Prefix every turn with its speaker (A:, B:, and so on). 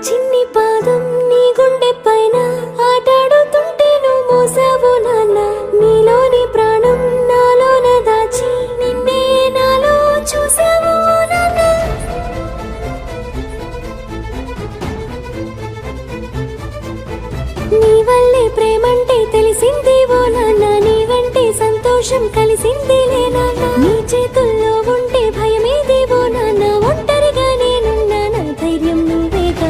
A: చిన్ని పాదం నీ గుండె పైన ఆటాడుతుంటే నువ్వు మోసావు నాన్న నీలోని ప్రాణం నాలోన దాచి నిన్నే నాలో చూసావు నాన్న నీ వల్లే ప్రేమంటే తెలిసింది ఓ నాన్న నీవంటే సంతోషం కలిసిందిలే నాన్న నీ చేతుల్లో ఉంటే భయమేది ఓ నాన్న ఒంటరిగా నేనున్నా నా ధైర్యం నువ్వేగా